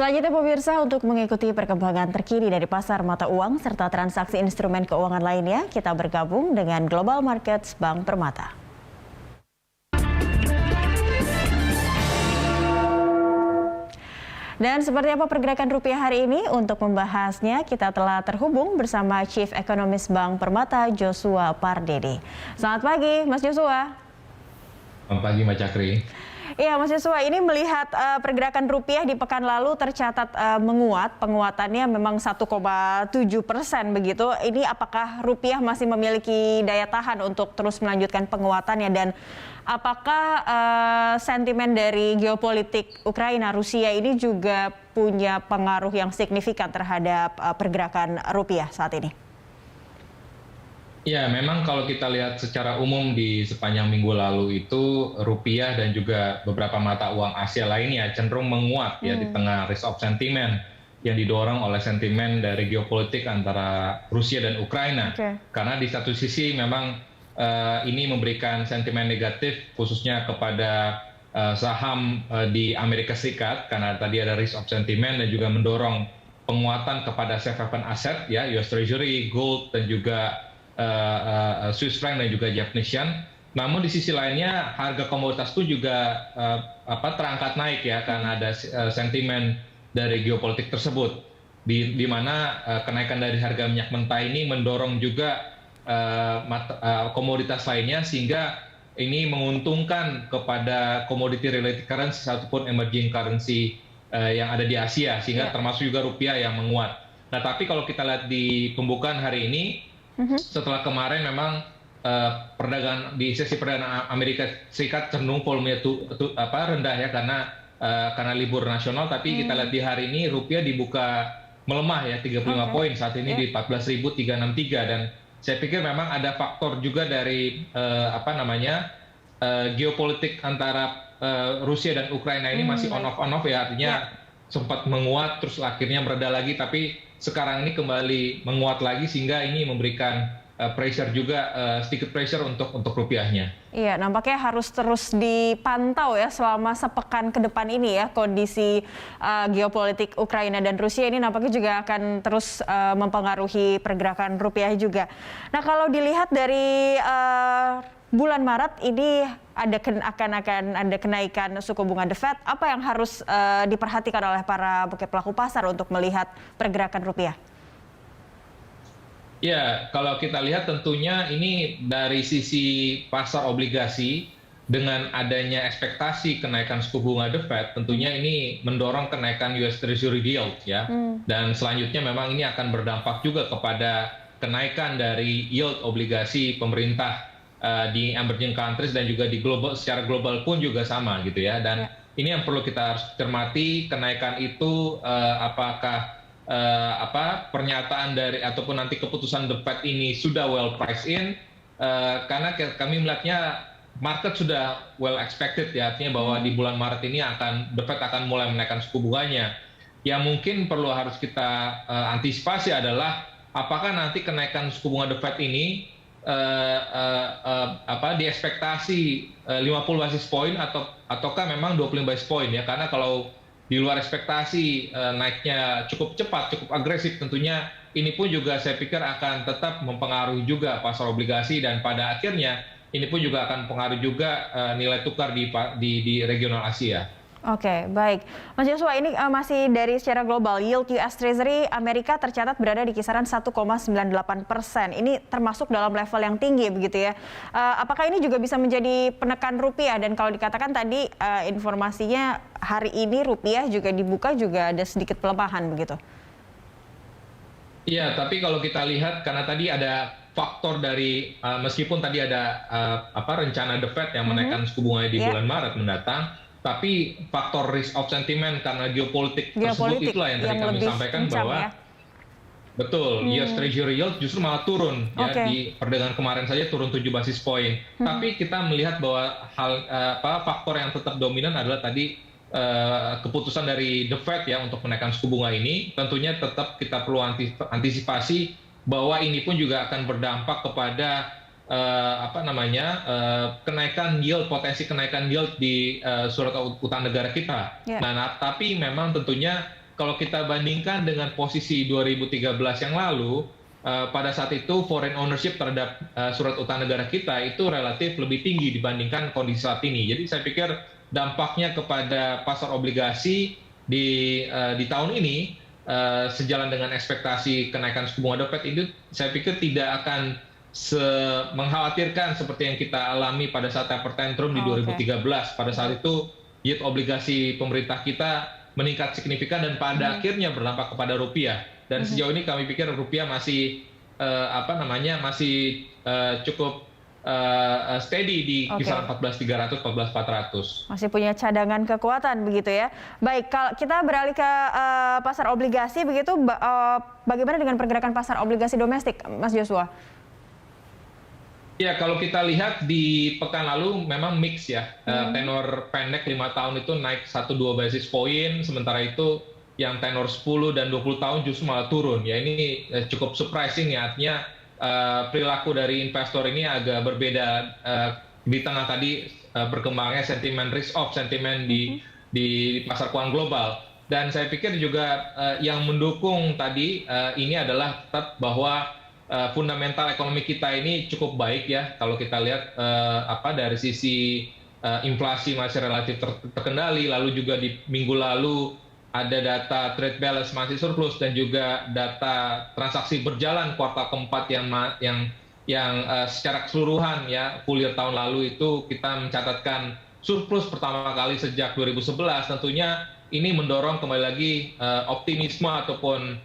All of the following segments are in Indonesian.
Selanjutnya pemirsa, untuk mengikuti perkembangan terkini dari pasar mata uang serta transaksi instrumen keuangan lainnya, kita bergabung dengan Global Markets Bank Permata. Dan seperti apa pergerakan rupiah hari ini? Untuk membahasnya, kita telah terhubung bersama Chief Economist Bank Permata, Joshua Pardede. Selamat pagi, Mas Joshua. Selamat pagi, Mbak Cakri. Iya, Mas Joshua, ini melihat pergerakan rupiah di pekan lalu tercatat menguat, penguatannya memang 1,7% begitu. Ini apakah rupiah masih memiliki daya tahan untuk terus melanjutkan penguatannya, dan apakah sentimen dari geopolitik Ukraina-Rusia ini juga punya pengaruh yang signifikan terhadap pergerakan rupiah saat ini? Ya, memang kalau kita lihat secara umum di sepanjang minggu lalu itu rupiah dan juga beberapa mata uang Asia lainnya cenderung menguat ya di tengah risk of sentiment yang didorong oleh sentimen dari geopolitik antara Rusia dan Ukraina. Karena di satu sisi memang ini memberikan sentimen negatif khususnya kepada saham di Amerika Serikat karena tadi ada risk of sentiment dan juga mendorong penguatan kepada safe haven aset ya, US Treasury, gold dan juga Swiss franc dan juga Japanese yen. Namun di sisi lainnya harga komoditas pun juga terangkat naik ya karena ada sentimen dari geopolitik tersebut, di mana kenaikan dari harga minyak mentah ini mendorong juga komoditas lainnya, sehingga ini menguntungkan kepada commodity related currency ataupun emerging currency yang ada di Asia, sehingga termasuk juga rupiah yang menguat. Nah, tapi kalau kita lihat di pembukaan hari ini, setelah kemarin memang perdagangan di sesi perdagangan Amerika Serikat cenderung volumenya rendah ya karena libur nasional, tapi kita lihat di hari ini rupiah dibuka melemah ya 35 poin, saat ini di 14.363, dan saya pikir memang ada faktor juga dari geopolitik antara Rusia dan Ukraina ini masih on off ya, artinya sempat menguat terus akhirnya mereda lagi, tapi sekarang ini kembali menguat lagi, sehingga ini memberikan pressure juga, sedikit pressure untuk rupiahnya. Iya, nampaknya harus terus dipantau ya selama sepekan ke depan ini ya, kondisi geopolitik Ukraina dan Rusia ini nampaknya juga akan terus mempengaruhi pergerakan rupiah juga. Nah, kalau dilihat dari bulan Maret ini akan ada kenaikan suku bunga The Fed. Apa yang harus diperhatikan oleh para pelaku pasar untuk melihat pergerakan rupiah? Ya, kalau kita lihat tentunya ini dari sisi pasar obligasi dengan adanya ekspektasi kenaikan suku bunga The Fed, tentunya ini mendorong kenaikan US Treasury yield ya. Dan selanjutnya memang ini akan berdampak juga kepada kenaikan dari yield obligasi pemerintah di emerging countries dan juga di global, secara global pun juga sama gitu ya. Dan ini yang perlu kita harus cermati, kenaikan itu apakah pernyataan dari ataupun nanti keputusan The Fed ini sudah well priced in, karena kami melihatnya market sudah well expected ya, artinya bahwa di bulan Maret ini The Fed akan mulai menaikkan suku bunganya. Yang mungkin perlu harus kita antisipasi adalah apakah nanti kenaikan suku bunga The Fed ini diekspektasi 50 basis point ataukah memang 25 basis point ya, karena kalau di luar ekspektasi naiknya cukup cepat, cukup agresif, tentunya ini pun juga saya pikir akan tetap mempengaruhi juga pasar obligasi, dan pada akhirnya ini pun juga akan mempengaruhi juga nilai tukar di regional Asia. Oke, baik. Mas Joshua, ini masih dari secara global, yield US Treasury Amerika tercatat berada di kisaran 1,98%. Ini termasuk dalam level yang tinggi begitu ya. Apakah ini juga bisa menjadi penekan rupiah? Dan kalau dikatakan tadi informasinya hari ini rupiah juga dibuka juga ada sedikit pelemahan begitu. Iya, tapi kalau kita lihat karena tadi ada faktor dari meskipun tadi ada rencana The Fed yang menaikkan suku bunga di bulan Maret mendatang, tapi faktor risk of sentiment karena geopolitik tersebut itulah yang tadi kami sampaikan bahwa betul US Treasury yield justru malah turun ya, di perdagangan kemarin saja turun 7 basis point. Tapi kita melihat bahwa faktor yang tetap dominan adalah tadi keputusan dari The Fed ya untuk menaikkan suku bunga ini. Tentunya tetap kita perlu antisipasi bahwa ini pun juga akan berdampak kepada potensi kenaikan yield di surat utang negara kita. Nah, tapi memang tentunya kalau kita bandingkan dengan posisi 2013 yang lalu, pada saat itu foreign ownership terhadap surat utang negara kita itu relatif lebih tinggi dibandingkan kondisi saat ini. Jadi saya pikir dampaknya kepada pasar obligasi di tahun ini sejalan dengan ekspektasi kenaikan suku bunga The Fed itu saya pikir tidak akan mengkhawatirkan seperti yang kita alami pada saat taper tantrum di 2013. Pada saat itu yield obligasi pemerintah kita meningkat signifikan dan pada akhirnya berdampak kepada rupiah. Dan sejauh ini kami pikir rupiah masih masih cukup steady di kisaran 14.300, 14.400. Masih punya cadangan kekuatan begitu ya. Baik, kalau kita beralih ke pasar obligasi begitu, bagaimana dengan pergerakan pasar obligasi domestik, Mas Joshua? Ya, kalau kita lihat di pekan lalu memang mix ya. Tenor pendek 5 tahun itu naik 1-2 basis point, sementara itu yang tenor 10 dan 20 tahun justru malah turun. Ya, ini cukup surprising ya, artinya perilaku dari investor ini agak berbeda di tengah tadi berkembangnya sentimen risk off, sentimen di pasar keuangan global. Dan saya pikir juga yang mendukung tadi ini adalah tetap bahwa fundamental ekonomi kita ini cukup baik ya. Kalau kita lihat dari sisi inflasi masih relatif terkendali, lalu juga di minggu lalu ada data trade balance masih surplus dan juga data transaksi berjalan kuartal keempat yang secara keseluruhan ya full year tahun lalu itu kita mencatatkan surplus pertama kali sejak 2011. Tentunya ini mendorong kembali lagi optimisme ataupun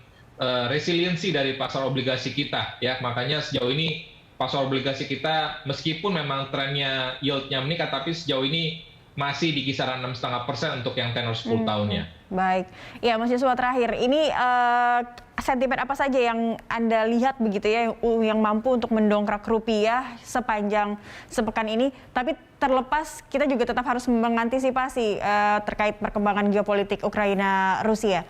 resiliensi dari pasar obligasi kita ya. Makanya sejauh ini pasar obligasi kita meskipun memang trennya yield-nya meningkat, tapi sejauh ini masih di kisaran 6,5% untuk yang tenor 10 tahunnya. Baik, ya Mas Joshua, terakhir ini sentimen apa saja yang Anda lihat begitu ya yang mampu untuk mendongkrak rupiah sepanjang sepekan ini, tapi terlepas kita juga tetap harus mengantisipasi terkait perkembangan geopolitik Ukraina-Rusia.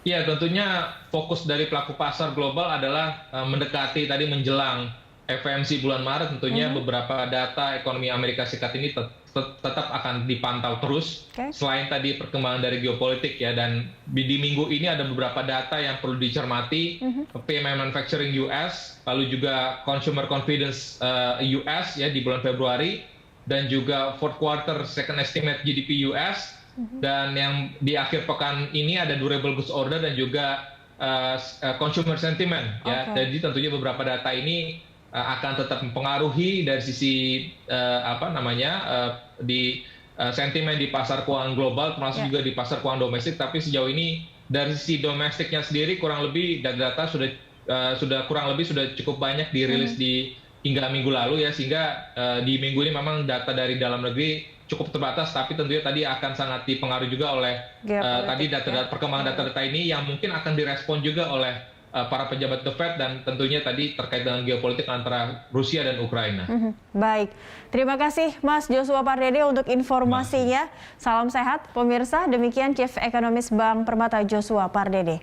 Ya, tentunya fokus dari pelaku pasar global adalah mendekati tadi menjelang FOMC bulan Maret. Tentunya beberapa data ekonomi Amerika Serikat ini tetap akan dipantau terus. Selain tadi perkembangan dari geopolitik ya, dan di minggu ini ada beberapa data yang perlu dicermati. PMI Manufacturing US, lalu juga Consumer Confidence US ya di bulan Februari, dan juga fourth quarter second estimate GDP US. Dan yang di akhir pekan ini ada durable goods order dan juga consumer sentiment ya. Jadi tentunya beberapa data ini akan tetap mempengaruhi dari sisi sentimen di pasar keuangan global termasuk juga di pasar keuangan domestik. Tapi sejauh ini dari sisi domestiknya sendiri kurang lebih data sudah kurang lebih sudah cukup banyak dirilis hingga minggu lalu ya, sehingga di minggu ini memang data dari dalam negeri cukup terbatas, tapi tentunya tadi akan sangat dipengaruhi juga oleh tadi perkembangan data-data ini yang mungkin akan direspon juga oleh para pejabat The Fed dan tentunya tadi terkait dengan geopolitik antara Rusia dan Ukraina. Baik, terima kasih Mas Joshua Pardede untuk informasinya. Salam sehat pemirsa, demikian Chief Economist Bank Permata Joshua Pardede.